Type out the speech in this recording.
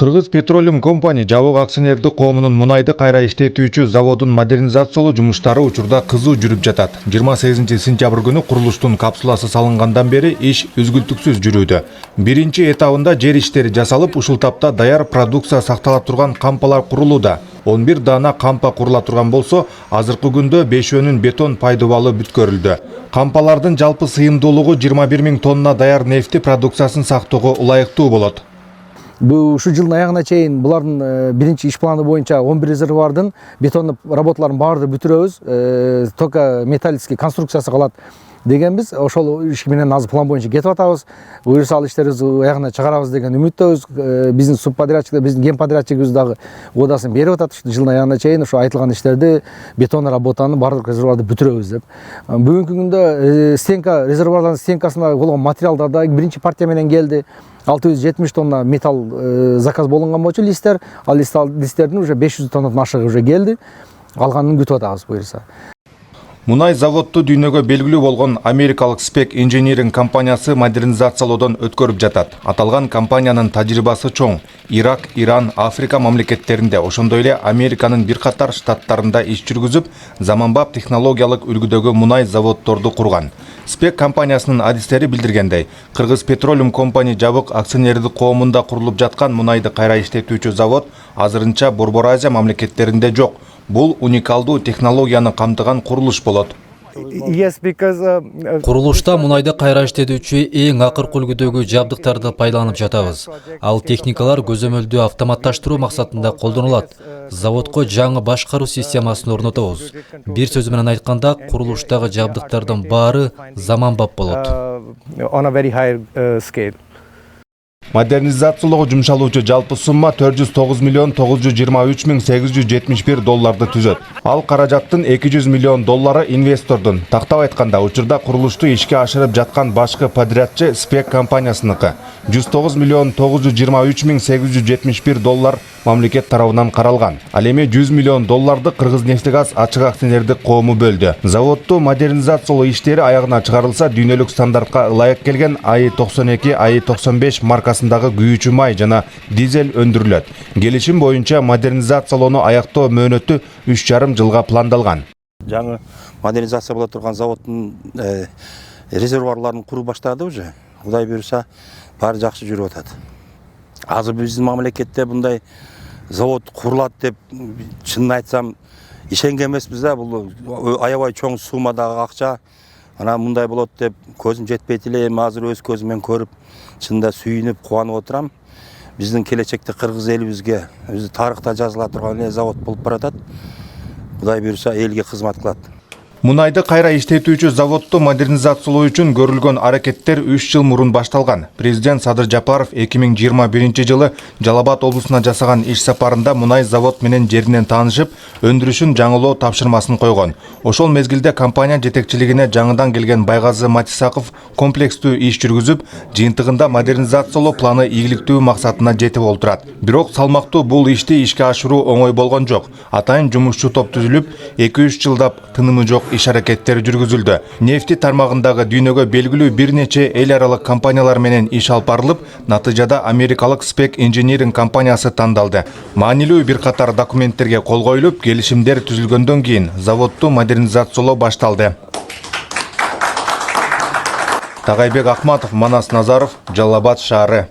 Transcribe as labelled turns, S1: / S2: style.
S1: Кыргыз Petroleum Company жабык акционердик коомунун мунайды кайра иштетүүчү заводун модернизациялоо жумуштары учурда кызуу жүрүп жатат. 28 сентябрь күнү курулуштун капсуласы салынгандан бери иш үзгүлтүксүз жүрүүдө. Биринчи этабында жер иштери жасалып, ушул тапта даяр продукция сактала турган кампалар курулууда. 11 дана кампа курула турган болсо, азыркы күндө 5 бетон пайдубалы бүткөрүлдү. Кампалардын жалпы сыйымдуулугу 21 000 тонна даяр нефти продукциясын сактоого ылайыктуу болот.
S2: Ушу жылдын аягына чейин булардын биринчи иш планы боюнча 11 резервуардын бетондук работаларын баарын бүтүрөбүз. Только металлический конструкциясы калат дегенбиз. Ошол иш менен азыр план боюнча кетип атабыз. Буюрса ал иштерибизди аягына чыгарабыз деген үмүттөбүз. Биздин субподрядчиктер, биздин генподрядчигибиз дагы угдасын берип атат. Жылдын аягына чейин ошо айтылган иштерди, бетон работаны баардык резервуарды бүтүрөбүз деп. Бүгүнкү күндө стенка резервуарлардын стенкасына болгон материалдар да биринчи партия менен келди. 670 тонна металл заказ болгон болчу листтер. Ал листтердин уже 500 тоннадан ашыгы уже келди. Калганын күтүп атабыз буюрса.
S1: Мунай заводду дүйнөгө белгилүү болгон америкалык Spec Engineering компаниясы модернизациялоодон өткөрүп жатат. Аталган компаниянын тажрыйбасы чоң. Ирак, Иран, Африка мамлекеттеринде, ошондой эле Американын бир катар штаттарында иш жүргүзүп, заманбап технологиялык үлгүдөгү мунай заводдорду курган. Spec компаниясынын адистери билдиргендей, Кыргыз Petroleum Company жабык акционердик коомунда курулуп жаткан мунайды кайра иштетүүчү завод азырынча Борбор Азия мамлекеттеринде жок. Бул уникалдуу технологияны камтыган курулуш болот.
S3: Курулушта мунайды кайра иштетүүчү эң акыркы үлгүдөгү жабдыктарды пайдаланып жатабыз. Ал техникалар көзөмөлдүү автоматташтыруу максатында колдонулат. Заводко жаңы башкаруу системасын орнотобуз. Бир сөз менен айтканда, курулуштагы жабдыктардын баары заманбап болот.
S1: Модернизациялоого жумшалуучу жалпы сумма 409 миллион 923 миң 871 долларды түзөт. Ал каражаттын 200 миллион доллары инвестордун. Тактап айтканда, учурда курулушту ишке ашырып жаткан башкы подрядчы Spec компаниясыныкы. 109 миллион 923 миң 871 доллар мамлекет тарабынан каралган. Ал эми 100 миллион долларды Кыргызнефтегаз ачык акционердик коому бөлдү. Заводду модернизациялоо иштери аягына чыгарылса, дүйнөлүк стандартка ылайык келген АИ-92, АИ-95 маркасындагы күйүүчү май жана дизель өндүрүлөт. Келишим боюнча модернизациялоону аяктоо мөөнөтү 3,5 жылга пландалган.
S4: Жаңы модернизация боло турган заводдун резервуарларын куруу баштады уже. Кудай буйруса, баары жакшы жүрүп атат. Азыр биздин мамлекетте мындай завод курулат деп чынын айтсам ишенген эмеспиз да. Бул аябай чоң суммадагы акча. Ана мындай болот деп көзүм жетпейт эле. Эми азыр өз көзүм менен көрүп, чында сүйүнүп, кубанып отурам. Биздин келечекте кыргыз элибизге өзү тарыхта жазыла турган эле завод болуп баратат. Кудай буйруса, элге кызмат кылат.
S1: Мунайды кайра иштетүүчү заводду модернизациялоо үчүн көрүлгөн аракеттер 3 жыл мурун башталган. Президент Садыр Жапаров 2021 жылы Жалал-Абад облусуна жасаган иш сапарында мунай завод менен жеринен таанышып, өндүрүшүн жаңылоо тапшырмасын койгон. Ошол мезгилде компания жетекчилигине жаңыдан келген Байгазы Матисаков комплекстүү иш жүргүзүп, жыйынтыгында модернизациялоо планы ийгиликтүү максатына жетип олтурат. Бирок салмактуу бул ишти ишке ашыруу оңой болгон жок. Атайын жумушчу топ түзүлүп, 2-3 жылдап тынымы жок иш аракеттери жүргүзүлдү. Нефти тармагындагы дүйнөгө белгилүү бир нече эл аралык компаниялар менен иш алып барылып, натыйжада америкалык Spec Engineering компаниясы тандалды. Маанилүү бир катар документтерге кол коюлуп, келишимдер түзүлгөндөн кийин заводду модернизациялоо башталды. Тагайбек Акматов, Манас Назаров, Жалал-Абад шаары.